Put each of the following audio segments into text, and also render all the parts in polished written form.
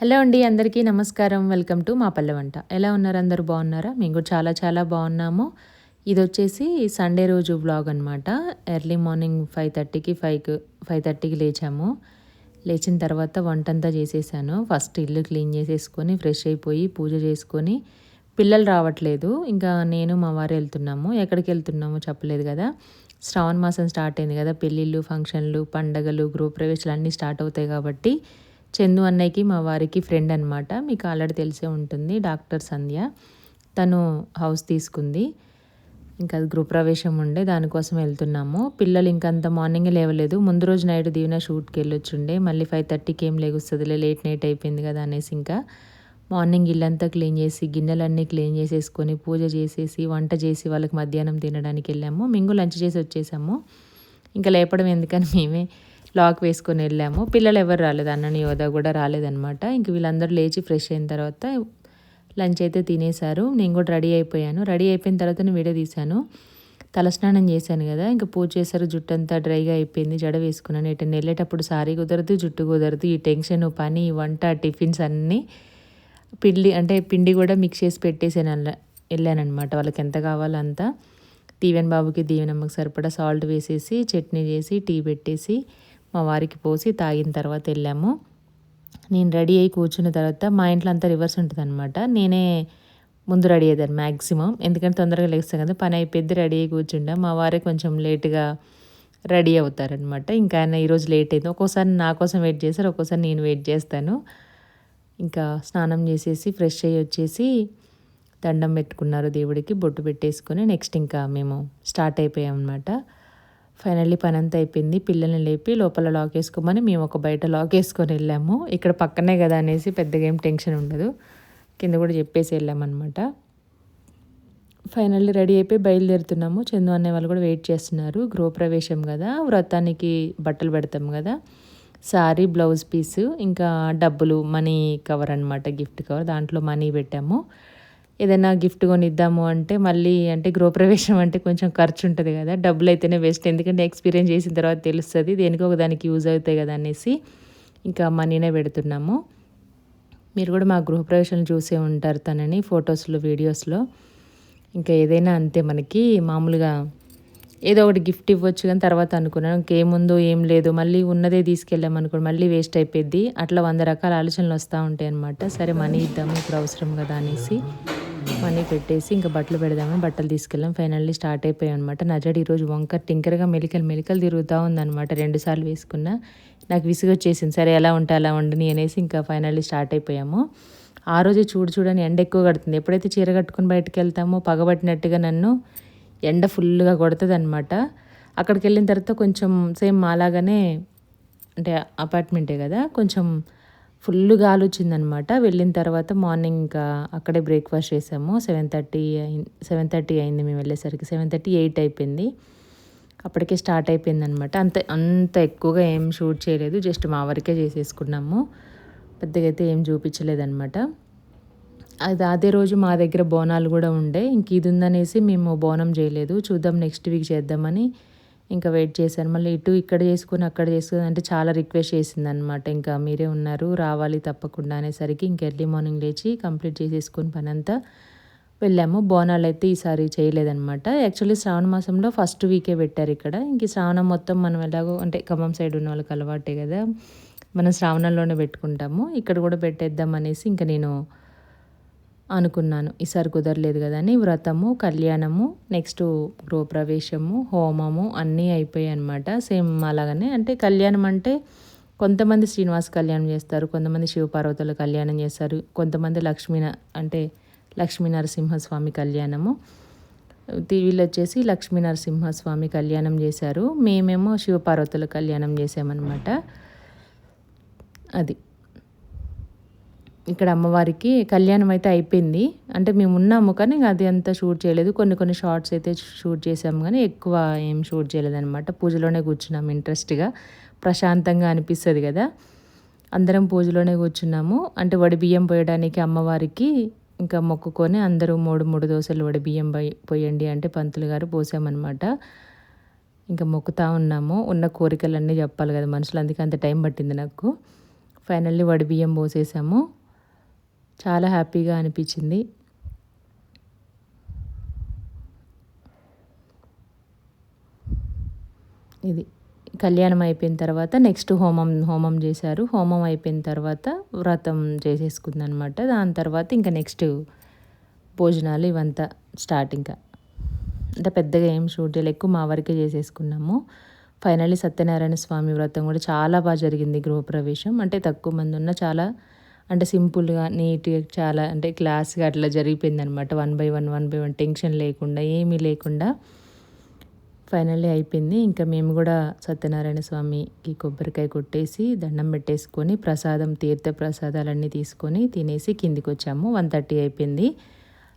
Hello అండి. అందరికీ నమస్కారం. వెల్కమ్ టు మా పల్లె వంట. ఎలా ఉన్నారు? అందరూ బాగున్నారా? మేము కూడా చాలా చాలా బాగున్నాము. ఇదొచ్చేసి సండే రోజు వ్లాగ్ అనమాట. ఎర్లీ మార్నింగ్ 5:30కి లేచాము. లేచిన తర్వాత వంటంతా చేసేసాను. ఫస్ట్ ఇల్లు క్లీన్ చేసేసుకొని, ఫ్రెష్ అయిపోయి, పూజ చేసుకొని, పిల్లలు రావట్లేదు. ఇంకా నేను మా వారు వెళ్తున్నాము. ఎక్కడికి వెళ్తున్నామో చెప్పలేదు కదా! శ్రావణ మాసం స్టార్ట్ అయింది కదా! పెళ్ళిళ్ళు, ఫంక్షన్లు, పండగలు, గృహప్రవేశాలు అన్నీ స్టార్ట్ అవుతాయి కాబట్టి చందు అన్నయ్యకి మా వారికి ఫ్రెండ్ అనమాట. మీకు ఆల్రెడీ తెలిసే ఉంటుంది. డాక్టర్ సంధ్య. తను హౌస్ తీసుకుంది. ఇంకా అది గృహప్రవేశం ఉండే దానికోసం వెళ్తున్నాము. పిల్లలు ఇంకంత మార్నింగే లేవలేదు. ముందు రోజు నైట్ దీవెన షూట్‌కి వెళ్ళొచ్చుండే. మళ్ళీ 5:30కి ఏం లెగుస్తదిలే లేట్ నైట్ అయిపోయింది కదా అనేసి ఇంకా మార్నింగ్ ఇల్లంతా క్లీన్ చేసి, గిన్నెలన్నీ క్లీన్ చేసేసుకొని, పూజ చేసేసి, వంట చేసి వాళ్ళకి మధ్యాహ్నం తినడానికి వెళ్ళాము. మేము లంచ్ చేసి వచ్చేసాము. ఇంకా లేపడం ఎందుకని మేమే లాక్ వేసుకొని వెళ్ళాము. పిల్లలు ఎవరు రాలేదు. అన్నని యోధ కూడా రాలేదనమాట. ఇంక వీళ్ళందరూ లేచి ఫ్రెష్ అయిన తర్వాత లంచ్ అయితే తినేశారు. నేను కూడా రెడీ అయిపోయాను. రెడీ అయిపోయిన తర్వాత నేను వీడియో తీశాను. తలస్నానం చేశాను కదా! ఇంకా పూజ చేశారు. జుట్టంతా డ్రైగా అయిపోయింది. జడ వేసుకున్నాను. ఎటైనా వెళ్ళేటప్పుడు సారీ కుదరదు, జుట్టు కుదరదు. ఈ టెన్షన్, పని, వంట, టిఫిన్స్ అన్నీ పిండి కూడా మిక్స్ చేసి పెట్టేసాను. వెళ్ళానమాట. వాళ్ళకి ఎంత కావాలో అంత. దీవెన్ బాబుకి, దీవెనమ్మకి సరిపడా సాల్ట్ వేసేసి, చట్నీ చేసి, టీ పెట్టేసి, మా వారికి పోసి తాగిన తర్వాత వెళ్ళాము. నేను రెడీ అయ్యి కూర్చున్న తర్వాత మా ఇంట్లో అంతా రివర్స్ ఉంటుందన్నమాట. నేనే ముందు రెడీ అయ్యేదాన్ని మ్యాక్సిమం. ఎందుకంటే తొందరగా లేస్తాను కదా! పని అయిపోద్ది, రెడీ అయ్యి కూర్చుంటా. మా వారే కొంచెం లేట్‌గా రెడీ అవుతారనమాట. ఇంకా ఆయన ఈరోజు లేట్ అయింది. ఒక్కోసారి నా కోసం వెయిట్ చేస్తారు, ఒక్కోసారి నేను వెయిట్ చేస్తాను. ఇంకా స్నానం చేసేసి ఫ్రెష్ అయ్యి వచ్చేసి దండం పెట్టుకున్నారు దేవుడికి. బొట్టు పెట్టేసుకొని నెక్స్ట్ ఇంకా మేము స్టార్ట్ అయిపోయామన్నమాట. ఫైనల్లీ పనంతా అయిపోయింది. పిల్లల్ని లేపి లోపల లాక్ వేసుకోమని మేము ఒక బయట లాక్ వేసుకొని వెళ్ళాము. ఇక్కడ పక్కనే కదా అనేసి పెద్దగా ఏం టెన్షన్ ఉండదు. కింద కూడా చెప్పేసి వెళ్ళామన్నమాట. ఫైనల్లీ రెడీ అయిపోయి బయలుదేరుతున్నాము. చందు అనే వాళ్ళు కూడా వెయిట్ చేస్తున్నారు. గృహప్రవేశం కదా, వ్రతానికి బట్టలు పెడతాం కదా, సారీ, బ్లౌజ్ పీసు, ఇంకా డబ్బులు, మనీ కవర్ అనమాట, గిఫ్ట్ కవర్. దాంట్లో మనీ పెట్టాము. ఏదైనా గిఫ్ట్ కొనిద్దాము అంటే మళ్ళీ గృహప్రవేశం అంటే కొంచెం ఖర్చు ఉంటుంది కదా, డబ్బులు అయితేనే బెస్ట్. ఎందుకంటే ఎక్స్పీరియన్స్ చేసిన తర్వాత తెలుస్తుంది దేనికో ఒక దానికి యూజ్ అవుతాయి కదా అనేసి ఇంకా మనీనే పెడుతున్నాము. మీరు కూడా మా గృహప్రవేశం చూసే ఉంటారు తనని ఫొటోస్లో, వీడియోస్లో. ఇంకా ఏదైనా అంతే, మనకి మామూలుగా ఏదో ఒకటి గిఫ్ట్ ఇవ్వచ్చు కానీ తర్వాత అనుకున్నాను ఇంకేముందో ఏం లేదు, మళ్ళీ ఉన్నదే తీసుకెళ్ళామనుకోండి మళ్ళీ వేస్ట్ అయిపోద్ది. అట్లా 100 రకాల ఆలోచనలు వస్తూ ఉంటాయి అనమాట. సరే మనీ ఇద్దాము, ఇప్పుడు అవసరం కదా అనేసి మనీ పెట్టేసి ఇంకా బట్టలు పెడదామని బట్టలు తీసుకెళ్ళాం. ఫైనల్లీ స్టార్ట్ అయిపోయాం అనమాట. నా జడ ఈరోజు వంకర టింకరగా మెలికలు తిరుగుతూ ఉందన్నమాట. 2 సార్లు వేసుకున్నా. నాకు విసుగు వచ్చేసింది. సరే ఎలా ఉంటే అలా ఉండని అనేసి ఇంకా ఫైనల్లీ స్టార్ట్ అయిపోయాము. ఆ రోజే చూడని ఎండ ఎక్కువ కడుతుంది. ఎప్పుడైతే చీర కట్టుకుని బయటకు వెళ్తామో పగబట్టినట్టుగా నన్ను ఎండ ఫుల్గా కొడుతుంది అనమాట. అక్కడికి వెళ్ళిన తర్వాత కొంచెం సేమ్ మాలాగానే అపార్ట్మెంటే కదా, కొంచెం ఫుల్ గాలి వచ్చిందనమాట. వెళ్ళిన తర్వాత మార్నింగ్ ఇంకా అక్కడే బ్రేక్ఫాస్ట్ చేసాము. 7:30 అయింది మేము వెళ్ళేసరికి. 7:30, 8 అయిపోయింది. అప్పటికే స్టార్ట్ అయిపోయిందనమాట. అంత ఎక్కువగా ఏం షూట్ చేయలేదు. జస్ట్ మా వరకే చేసేసుకున్నాము. పెద్దగా అయితే ఏం చూపించలేదన్నమాట. అదే రోజు మా దగ్గర బోనాలు కూడా ఉండే. ఇంక ఇది ఉందనేసి మేము బోనం చేయలేదు. చూద్దాం నెక్స్ట్ వీక్ చేద్దామని ఇంకా వెయిట్ చేశాను. మళ్ళీ ఇక్కడ చేసుకొని అక్కడ చేసుకొని అంటే చాలా రిక్వెస్ట్ చేసిందనమాట. ఇంకా మీరే ఉన్నారు రావాలి తప్పకుండా అనేసరికి ఇంక ఎర్లీ మార్నింగ్ లేచి కంప్లీట్ చేసేసుకొని పని అంతా వెళ్ళాము. బోనాలు అయితే ఈసారి చేయలేదన్నమాట. యాక్చువల్లీ శ్రావణ మాసంలో ఫస్ట్ వీకే పెట్టారు ఇక్కడ. ఇంక శ్రావణం మొత్తం మనం ఎలాగో ఖమ్మం సైడ్ ఉన్న వాళ్ళకి అలవాటే కదా, మనం శ్రావణంలోనే పెట్టుకుంటాము. ఇక్కడ కూడా పెట్టేద్దాం అనేసి ఇంకా నేను అనుకున్నాను. ఈసారి కుదరలేదు కదా అని వ్రతము, కళ్యాణము, నెక్స్ట్ గృహప్రవేశము, హోమము అన్నీ అయిపోయాయి అనమాట. సేమ్ అలాగనే కళ్యాణం కొంతమంది శ్రీనివాస కళ్యాణం చేస్తారు, కొంతమంది శివపార్వతుల కళ్యాణం చేస్తారు, కొంతమంది లక్ష్మీ నరసింహస్వామి కళ్యాణము. వీళ్ళు వచ్చేసి లక్ష్మీ నరసింహస్వామి కళ్యాణం చేశారు. మేమేమో శివపార్వతుల కళ్యాణం చేసామన్నమాట. అది ఇక్కడ అమ్మవారికి కళ్యాణం అయితే అయిపోయింది. మేము ఉన్నాము కానీ అది అంతా షూట్ చేయలేదు. కొన్ని షార్ట్స్ అయితే షూట్ చేసాము కానీ ఎక్కువ ఏం షూట్ చేయలేదన్నమాట. పూజలోనే కూర్చున్నాము. ఇంట్రెస్ట్గా, ప్రశాంతంగా అనిపిస్తుంది కదా. అందరం పూజలోనే కూర్చున్నాము. వడి బియ్యం పోయడానికి అమ్మవారికి ఇంకా మొక్కుకొని అందరూ 3 దోశలు వడి బియ్యం పోయండి అంటే పంతులు గారు పోసామన్నమాట. ఇంకా మొక్కుతా ఉన్నాము. ఉన్న కోరికలన్నీ చెప్పాలి కదా మనుషులు, అందుకే అంత టైం పట్టింది నాకు. ఫైనల్లీ వడిబియ్యం పోసేసాము. చాలా హ్యాపీగా అనిపించింది. ఇది కళ్యాణం అయిపోయిన తర్వాత నెక్స్ట్ హోమం చేశారు. హోమం అయిపోయిన తర్వాత వ్రతం చేసేసుకుందనమాట. దాని తర్వాత ఇంకా నెక్స్ట్ భోజనాలు ఇవంతా స్టార్ట్. ఇంకా అంటే పెద్దగా ఏం షూట్ చేయలేదు, ఎక్కువ మా వరకే చేసేసుకున్నాము. ఫైనల్లీ సత్యనారాయణ స్వామి వ్రతం కూడా చాలా బాగా జరిగింది. గృహప్రవేశం అంటే తక్కువ మంది ఉన్న చాలా అంటే సింపుల్గా నీట్గా చాలా అంటే క్లాస్గా అట్లా జరిగిపోయింది అనమాట. 1 by 1 టెన్షన్ లేకుండా ఏమీ లేకుండా ఫైనల్లీ అయిపోయింది. ఇంకా మేము కూడా సత్యనారాయణ స్వామికి కొబ్బరికాయ కొట్టేసి దండం పెట్టేసుకొని తీర్థ ప్రసాదాలన్నీ తీసుకొని తినేసి కిందికి వచ్చాము. 1:30 అయిపోయింది.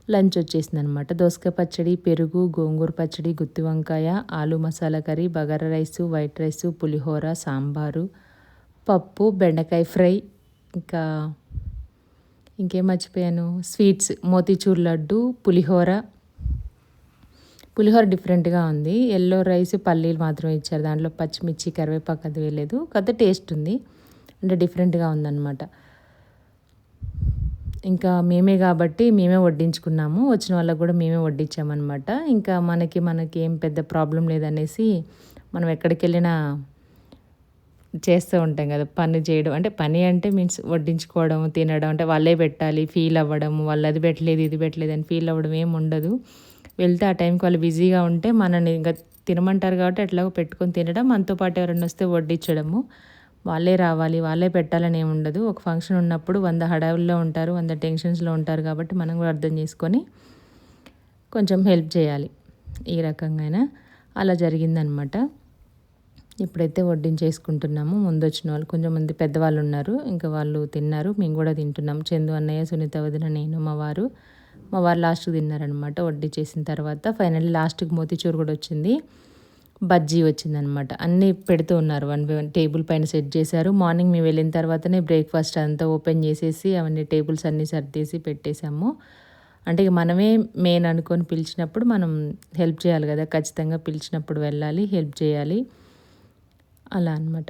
లంచ్ వచ్చేసింది అనమాట. దోసకాయ పచ్చడి, పెరుగు, గోంగూర పచ్చడి, గుత్తి వంకాయ, ఆలు masala curry, bagara rice, white rice, pulihora, sambar, పప్పు, బెండకాయ ఫ్రై, ఇంకా ఇంకేం మర్చిపోయాను, స్వీట్స్, మోతీచూర్ లడ్డు, పులిహోర డిఫరెంట్గా ఉంది. ఎల్లో రైస్ పల్లీలు మాత్రమే ఇచ్చారు. దాంట్లో పచ్చిమిర్చి, కరివేపాకు అది వేయలేదు. కాకపోతే టేస్ట్ ఉంది, అంటే డిఫరెంట్గా ఉందన్నమాట. ఇంకా మేమే కాబట్టి మేమే వడ్డించుకున్నాము. వచ్చిన వాళ్ళకు కూడా మేమే వడ్డించామన్నమాట. ఇంకా మనకి ఏం పెద్ద ప్రాబ్లం లేదనేసి మనం ఎక్కడికి వెళ్ళినా చేస్తూ ఉంటాం కదా పని చేయడం. అంటే పని అంటే మీన్స్ వడ్డించుకోవడం, తినడం, అంటే వాళ్ళే పెట్టాలి ఫీల్ అవ్వడం, వాళ్ళు అది పెట్టలేదు ఇది పెట్టలేదు అని ఫీల్ అవ్వడం ఏమి ఉండదు. వెళ్తే ఆ టైంకి వాళ్ళు బిజీగా ఉంటే మనని ఇంకా తినమంటారు కాబట్టి ఎట్లాగో పెట్టుకొని తినడం, మనతో పాటు ఎవరైనా వస్తే వడ్డించడము. వాళ్ళే రావాలి వాళ్ళే పెట్టాలని ఏమి ఉండదు. ఒక ఫంక్షన్ ఉన్నప్పుడు 100 హడావుల్లో ఉంటారు, 100 టెన్షన్స్లో ఉంటారు కాబట్టి మనం కూడా అర్థం చేసుకొని కొంచెం హెల్ప్ చేయాలి. ఈ రకంగా అలా జరిగిందనమాట. ఇప్పుడైతే వడ్డించేసుకుంటున్నాము. ముందు వచ్చిన వాళ్ళు కొంచెం మంది పెద్దవాళ్ళు ఉన్నారు, ఇంకా వాళ్ళు తిన్నారు, మేము కూడా తింటున్నాం. చందు అన్నయ్య, సునీత వదిన, నేను, మా వారు లాస్ట్కి తిన్నారనమాట. వడ్డించేసిన తర్వాత ఫైనల్లీ లాస్ట్కి మోతీచూర్ కూడా వచ్చింది, బజ్జీ వచ్చిందనమాట. అన్నీ పెడుతూ ఉన్నారు, 1 by 1 టేబుల్ పైన సెట్ చేశారు. మార్నింగ్ మేము వెళ్ళిన తర్వాతనే బ్రేక్ఫాస్ట్ అంతా ఓపెన్ చేసేసి అవన్నీ టేబుల్స్ అన్నీ సర్దేసి పెట్టేశాము. అంటే ఇక మనమే మెయిన్ అనుకొని పిలిచినప్పుడు మనం హెల్ప్ చేయాలి కదా, ఖచ్చితంగా పిలిచినప్పుడు వెళ్ళాలి, హెల్ప్ చేయాలి, అలా అనమాట.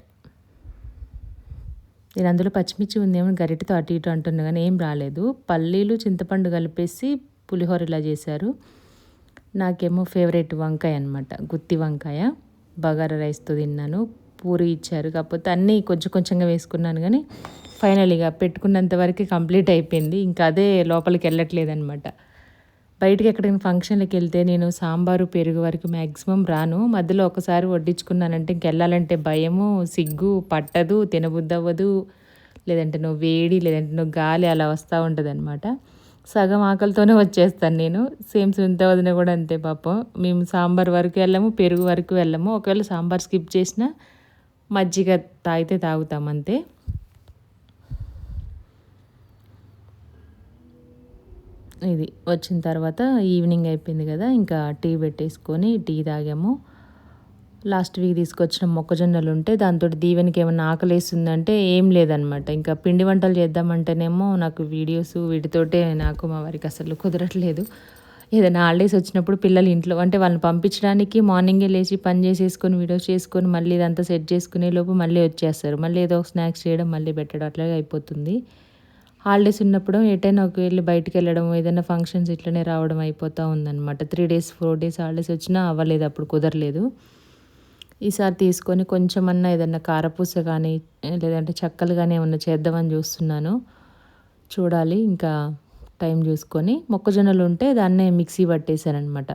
నేను అందులో పచ్చిమిర్చి ఉందేమో గరిటెతో అటు ఇటు అంటున్నా కానీ ఏం రాలేదు. పల్లీలు, చింతపండు కలిపేసి పులిహోర ఇలా చేశారు. నాకేమో ఫేవరెట్ వంకాయ అనమాట, గుత్తి వంకాయ, బగారా రైస్తో తిన్నాను. పూరి ఇచ్చారు, కాకపోతే అన్నీ కొంచెం కొంచెంగా వేసుకున్నాను కానీ ఫైనల్గా పెట్టుకున్నంత వరకు కంప్లీట్ అయిపోయింది. ఇంకా అదే లోపలికి వెళ్ళట్లేదు అనమాట. బయటికి ఎక్కడికైనా ఫంక్షన్లకు వెళ్తే నేను సాంబారు, పెరుగు వరకు మ్యాక్సిమం రాను. మధ్యలో ఒకసారి వడ్డించుకున్నానంటే ఇంకెళ్ళాలంటే భయము, సిగ్గు, పట్టదు, తినబుద్ధి అవ్వదు, లేదంటే నువ్వు వేడి, లేదంటే నువ్వు గాలి అలా వస్తూ ఉంటుంది అనమాట. సగం ఆకలితోనే వచ్చేస్తాను నేను. సేమ్ సునీత వదిన కూడా అంతే పాపం. మేము సాంబార్ వరకు వెళ్ళము, పెరుగు వరకు వెళ్ళము. ఒకవేళ సాంబార్ స్కిప్ చేసినా మజ్జిగ తాగితే తాగుతాం అంతే. ఇది వచ్చిన తర్వాత ఈవినింగ్ అయిపోయింది కదా, ఇంకా టీ పెట్టేసుకొని టీ తాగాము. లాస్ట్ వీక్ తీసుకొచ్చిన మొక్కజొన్నలు ఉంటే దాంతో దీవెనికి ఏమైనా ఆకలేస్తుందంటే ఏం లేదనమాట. ఇంకా పిండి వంటలు చేద్దామంటేనేమో నాకు వీడియోస్ వీటితోటే నాకు మా వారికి అసలు కుదరట్లేదు. ఏదైనా హాలిడేస్ వచ్చినప్పుడు పిల్లలు ఇంట్లో అంటే వాళ్ళని పంపించడానికి మార్నింగే లేచి పని చేసేసుకొని వీడియోస్ చేసుకొని మళ్ళీ ఇదంతా సెట్ చేసుకునే లోపు మళ్ళీ వచ్చేస్తారు. మళ్ళీ ఏదో ఒక స్నాక్స్ చేయడం, మళ్ళీ పెట్టడం అట్లాగే అయిపోతుంది. హాలిడేస్ ఉన్నప్పుడు ఎటైనా వెళ్ళి బయటికి వెళ్ళడం, ఏదైనా ఫంక్షన్స్ ఇట్లనే రావడం అయిపోతూ ఉందన్నమాట. 3 days 4 days హాలిడేస్ వచ్చినా అవ్వలేదు, అప్పుడు కుదరలేదు. ఈసారి తీసుకొని కొంచెమన్నా ఏదన్నా కారపూస కానీ లేదంటే చక్కలు కానీ ఏమన్నా చేద్దామని చూస్తున్నాను, చూడాలి. ఇంకా టైం చూసుకొని మొక్కజొన్నలు ఉంటే దాన్నే మిక్సీ పట్టేశానమాట.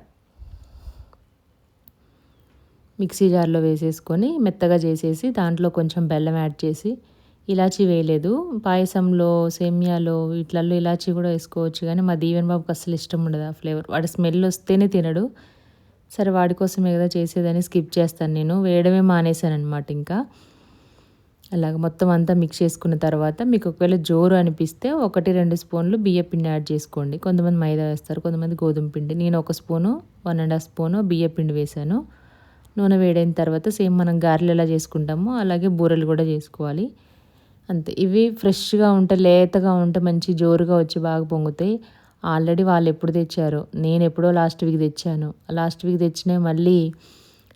మిక్సీ జార్లో వేసేసుకొని మెత్తగా చేసేసి దాంట్లో కొంచెం బెల్లం యాడ్ చేసి, ఇలాచీ వేయలేదు. పాయసంలో, సేమియాలో వీటిలలో ఇలాచీ కూడా వేసుకోవచ్చు కానీ మా దీవెన్ బాబుకి అసలు ఇష్టం ఉండదు ఆ ఫ్లేవర్. వాడి స్మెల్ వస్తేనే తినడు. సరే వాడి కోసమే కదా చేసేదని స్కిప్ చేస్తాను నేను, వేయడమే మానేశాను అనమాట. ఇంకా అలాగ మొత్తం అంతా మిక్స్ చేసుకున్న తర్వాత మీకు ఒకవేళ జోరు అనిపిస్తే 1-2 స్పూన్లు బియ్య పిండి యాడ్ చేసుకోండి. కొంతమంది మైదా వేస్తారు, కొంతమంది గోధుమ పిండి. నేను 1 స్పూను 1.5 స్పూను బియ్య పిండి వేశాను. నూనె వేడైన తర్వాత సేమ్ మనం గారెలు ఎలా చేసుకుంటామో అలాగే బూరెలు కూడా చేసుకోవాలి అంతే. ఇవి ఫ్రెష్గా ఉంటే, లేతగా ఉంటే మంచి జోరుగా వచ్చి బాగా పొంగుతాయి. ఆల్రెడీ వాళ్ళు ఎప్పుడు తెచ్చారో, నేను ఎప్పుడో లాస్ట్ వీక్ తెచ్చాను. లాస్ట్ వీక్ తెచ్చినవి మళ్ళీ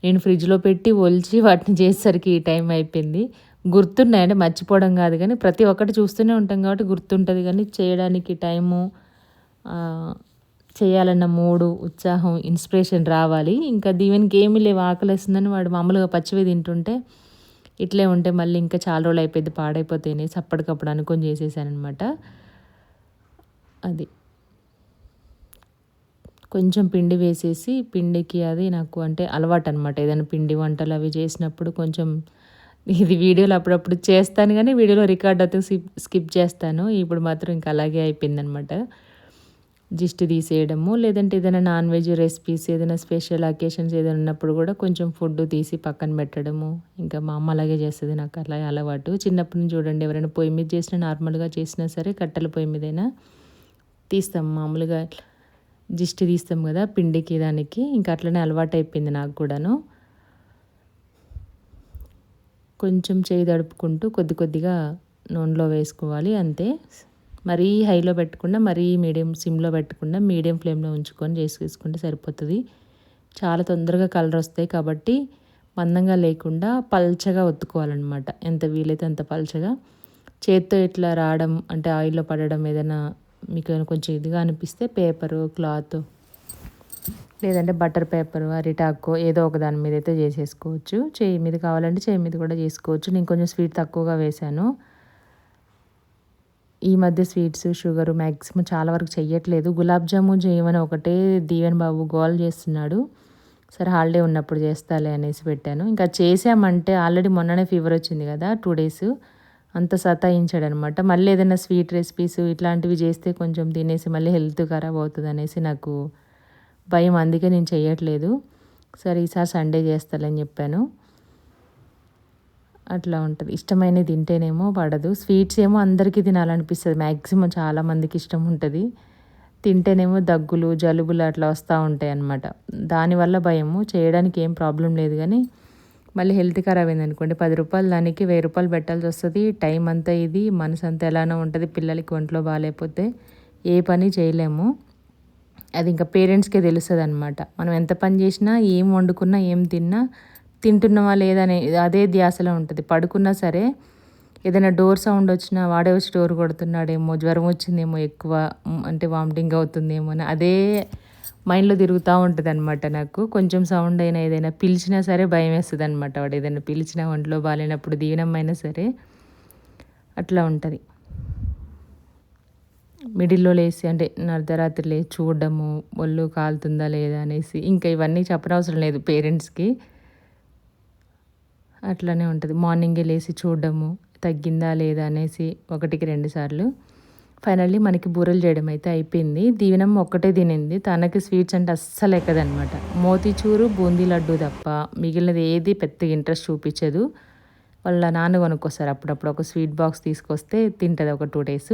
నేను ఫ్రిడ్జ్లో పెట్టి ఒలిచి వాటిని చేసేసరికి ఈ టైం అయిపోయింది. గుర్తున్నాయి. అంటే మర్చిపోవడం కాదు కానీ ప్రతి ఒక్కటి చూస్తూనే ఉంటాం కాబట్టి గుర్తుంటుంది కానీ చేయడానికి టైము చేయాలన్న మూడు, ఉత్సాహం, ఇన్స్పిరేషన్ రావాలి. ఇంకా దీవెనకి ఏమీ లేవు ఆకలేస్తుందని వాడు మామూలుగా పచ్చివే తింటుంటే ఇట్లే ఉంటే మళ్ళీ ఇంకా చాలా రోజులు అయిపోయింది పాడైపోతాయి అనేసి అప్పటికప్పుడు అనుకొని చేసేసాననమాట. అది కొంచెం పిండి వేసేసి పిండికి అది నాకు అంటే అలవాటు అనమాట. ఏదైనా పిండి వంటలు అవి చేసినప్పుడు కొంచెం ఇది వీడియోలో అప్పుడప్పుడు చేస్తాను కానీ వీడియోలో రికార్డ్ అయితే స్కిప్ చేస్తాను. ఇప్పుడు మాత్రం ఇంకా అలాగే అయిపోయిందనమాట. దిష్టి తీసేయడము లేదంటే ఏదైనా నాన్ వెజ్ రెసిపీస్ ఏదైనా స్పెషల్ అకేషన్స్ ఏదైనా ఉన్నప్పుడు కూడా కొంచెం ఫుడ్ తీసి పక్కన పెట్టడము. ఇంకా మా అమ్మ అలాగే చేస్తుంది, నాకు అలా అలవాటు. చిన్నప్పటి నుంచి చూడండి ఎవరైనా పొయ్యి మీద చేసినా నార్మల్గా చేసినా సరే కట్టెల పొయ్యి మీదైనా తీస్తాం మామూలుగా దిష్టి తీస్తాం కదా పిండికి దానికి. ఇంకా అట్లనే అలవాటు అయిపోయింది నాకు కూడాను. కొంచెం చేయి తడుపుకుంటూ కొద్ది కొద్దిగా నూనెలో వేసుకోవాలి అంతే. మరీ హైలో పెట్టకుండా మరీ మీడియం సిమ్లో పెట్టకుండా మీడియం ఫ్లేమ్లో ఉంచుకొని చేసుకుంటే సరిపోతుంది. చాలా తొందరగా కలర్ వస్తాయి కాబట్టి మందంగా లేకుండా పల్చగా ఒత్తుకోవాలన్నమాట. ఎంత వీలైతే అంత పల్చగా. చేత్తో ఇట్లా రావడం అంటే ఆయిల్లో పడడం ఏదైనా మీకు ఏమైనా కొంచెం ఇదిగా అనిపిస్తే పేపరు క్లాత్ లేదంటే బటర్ పేపర్ అరిటాకో ఏదో ఒక దాని మీద అయితే చేసేసుకోవచ్చు. చేయి మీద కావాలంటే చేయి మీద కూడా చేసుకోవచ్చు. నేను కొంచెం స్వీట్ తక్కువగా వేశాను. ఈ మధ్య స్వీట్స్ షుగర్ మ్యాక్సిమం చాలా వరకు చెయ్యట్లేదు. గులాబ్ జామున్ చేయమని ఒకటే దీవెన్ బాబు గోల్ చేస్తున్నాడు. సరే హాలిడే ఉన్నప్పుడు చేస్తాలే అనేసి పెట్టాను. ఇంకా చేసామంటే ఆల్రెడీ మొన్ననే ఫీవర్ వచ్చింది కదా 2 days అంత సతాయించాడనమాట. మళ్ళీ ఏదైనా స్వీట్ రెసిపీస్ ఇట్లాంటివి చేస్తే కొంచెం తినేసి మళ్ళీ హెల్త్ ఖరాబ్ అవుతుంది అనేసి నాకు భయం. అందుకే నేను చెయ్యట్లేదు. సరే ఈసారి సండే చేస్తాలని చెప్పాను. అట్లా ఉంటుంది. ఇష్టమైనవి తింటేనేమో పడదు. స్వీట్స్ ఏమో అందరికీ తినాలనిపిస్తుంది. మ్యాక్సిమం చాలామందికి ఇష్టం ఉంటుంది. తింటేనేమో దగ్గులు జలుబులు అట్లా వస్తూ ఉంటాయి అన్నమాట. దానివల్ల భయము. చేయడానికి ఏం ప్రాబ్లం లేదు కానీ మళ్ళీ హెల్త్ ఖరాబ్ అయింది అనుకోండి 10 రూపాయలు దానికి 1000 రూపాయలు పెట్టాల్సి వస్తుంది. టైం అంతా ఇది, మనసు అంతా ఎలానో ఉంటుంది. పిల్లలకి ఒంట్లో బాగాలేకపోతే ఏ పని చేయలేము. అది ఇంకా పేరెంట్స్కే తెలుస్తుంది అనమాట. మనం ఎంత పని చేసినా ఏం వండుకున్నా ఏం తిన్నా తింటున్నావా లేదా అనే అదే ధ్యాసలో ఉంటుంది. పడుకున్నా సరే ఏదైనా డోర్ సౌండ్ వచ్చినా వాడే వచ్చి డోర్ కొడుతున్నాడేమో, జ్వరం వచ్చిందేమో ఎక్కువ అంటే వామిటింగ్ అవుతుందేమో అని అదే మైండ్లో తిరుగుతూ ఉంటుంది అనమాట. నాకు కొంచెం సౌండ్ అయినా ఏదైనా పిలిచినా సరే భయం వేస్తుంది అనమాట. వాడు ఏదైనా పిలిచినా ఒంట్లో బాగాలేనప్పుడు దీవెనమైనా సరే అట్లా ఉంటుంది. మిడిల్లో లేసి అంటే అర్ధరాత్రి లేచి చూడడము ఒళ్ళు కాలుతుందా లేదా అనేసి ఇంకా ఇవన్నీ చెప్పనవసరం లేదు పేరెంట్స్కి. అట్లనే ఉంటుంది. మార్నింగే లేచి చూడడము తగ్గిందా లేదా అనేసి 1కి 2 సార్లు. ఫైనల్లీ మనకి బూరెలు చేయడం అయితే అయిపోయింది. దీవెనమ్మ ఒక్కటే తినింది. తనకి స్వీట్స్ అంటే అస్సలు ఎక్కదనమాట. మోతీచూరు బూందీ లడ్డు తప్ప మిగిలినది ఏది పెద్దగా ఇంట్రెస్ట్ చూపించదు. వాళ్ళ నాన్న కొనుక్కొస్తారు అప్పుడప్పుడు ఒక స్వీట్ బాక్స్ తీసుకొస్తే తింటుంది ఒక 2 days.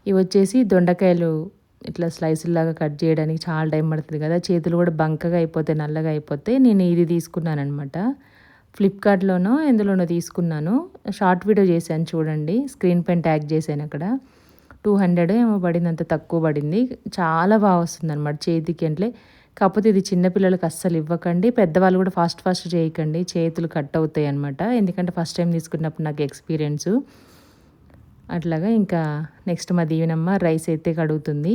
ఇవి వచ్చేసి దొండకాయలు ఇట్లా స్లైసుల్లాగా కట్ చేయడానికి చాలా టైం పడుతుంది కదా, చేతులు కూడా బంకగా అయిపోతే నల్లగా అయిపోతే నేను ఇది తీసుకున్నాను అనమాట. ఫ్లిప్కార్ట్లోనో ఎందులోనో తీసుకున్నాను. షార్ట్ వీడియో చేశాను చూడండి, స్క్రీన్ పైన ట్యాగ్ చేశాను అక్కడ. 200 ఏమో పడింది, అంత తక్కువ పడింది. చాలా బాగా వస్తుంది అనమాట చేతికి. అంటే కాకపోతే ఇది చిన్నపిల్లలకి అస్సలు ఇవ్వకండి, పెద్దవాళ్ళు కూడా ఫాస్ట్ చేయకండి, చేతులు కట్ అవుతాయి అనమాట. ఎందుకంటే ఫస్ట్ టైం తీసుకున్నప్పుడు నాకు ఎక్స్పీరియన్సు అట్లాగా. ఇంకా నెక్స్ట్ మా దీవెనమ్మ రైస్ అయితే కడుగుతుంది.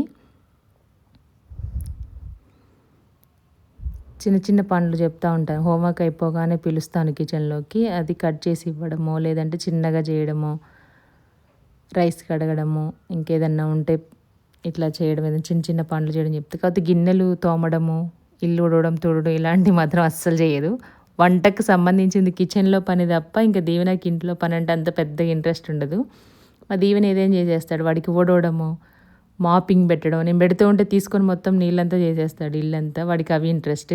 చిన్న చిన్న పనులు చెప్తూ ఉంటాను. హోంవర్క్ అయిపోగానే పిలుస్తాను కిచెన్లోకి, అది కట్ చేసి ఇవ్వడమో లేదంటే చిన్నగా చేయడమో, రైస్ కడగడము, ఇంకేదన్నా ఉంటే ఇట్లా చేయడం, ఏదైనా చిన్న చిన్న పనులు చేయడం చెప్తే. కాకపోతే గిన్నెలు తోమడము, ఇల్లు ఉడవడం తుడవడం ఇలాంటివి మాత్రం అస్సలు చేయదు. వంటకు సంబంధించింది కిచెన్లో పని తప్ప ఇంకా దీవెనకి ఇంట్లో పని అంటే అంత పెద్దగా ఇంట్రెస్ట్ ఉండదు. మా దీవెన ఏదేం చేసేస్తాడు, వాడికి ఓడవడము మాపింగ్ పెట్టడం, నేను పెడుతూ ఉంటే తీసుకొని మొత్తం నీళ్ళంతా చేసేస్తాడు ఇల్లంతా. వాడికి అవి ఇంట్రెస్ట్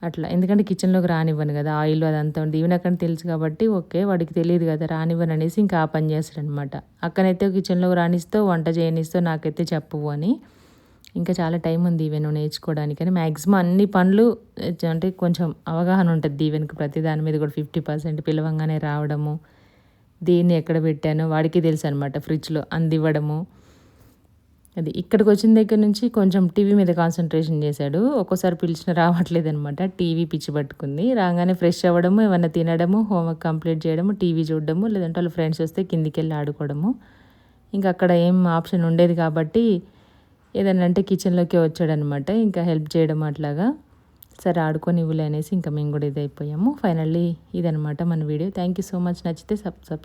అట్లా. ఎందుకంటే కిచెన్లోకి రానివ్వను కదా, ఆయిల్ అదంతా దీవెనకని తెలుసు కాబట్టి ఓకే, వాడికి తెలియదు కదా రానివ్వను అనేసి ఇంకా ఆ పని చేస్తాడు అనమాట. అక్కనైతే కిచెన్లోకి రానిస్తూ వంట చేయనిస్తూ నాకైతే చెప్పవు అని. ఇంకా చాలా టైం ఉంది ఈవెన్ నేర్చుకోవడానికని. మ్యాక్సిమం అన్ని పనులు అంటే కొంచెం అవగాహన ఉంటుంది దీవెనకి ప్రతి దాని మీద కూడా 50%. పిలవంగానే రావడము, దేన్ని ఎక్కడ పెట్టానో వాడికి తెలుసు అనమాట. ఫ్రిడ్జ్లో అందివ్వడము, అది ఇక్కడికి వచ్చిన దగ్గర నుంచి కొంచెం టీవీ మీద కాన్సన్ట్రేషన్ చేశాడు. ఒక్కోసారి పిలిచినా రావట్లేదనమాట. టీవీ పిచ్చి పట్టుకుంది. రాగానే ఫ్రెష్ అవ్వడము, ఏమన్నా తినడము, హోంవర్క్ కంప్లీట్ చేయడము, టీవీ చూడడము, లేదంటే వాళ్ళ ఫ్రెండ్స్ వస్తే కిందికెళ్ళి ఆడుకోవడము. ఇంకా అక్కడ ఏం ఆప్షన్ ఉండేది కాబట్టి ఏదన్నా అంటే కిచెన్‌లోకే వచ్చాడనమాట. ఇంకా హెల్ప్ చేయడం అట్లాగా. సరే ఆడుకోనివ్వులే అనేసి ఇంకా మేము కూడా ఇదైపోయాము. ఫైనల్లీ ఇదనమాట మన video. Thank you so much. నచ్చితే సబ్స్క్రైబ్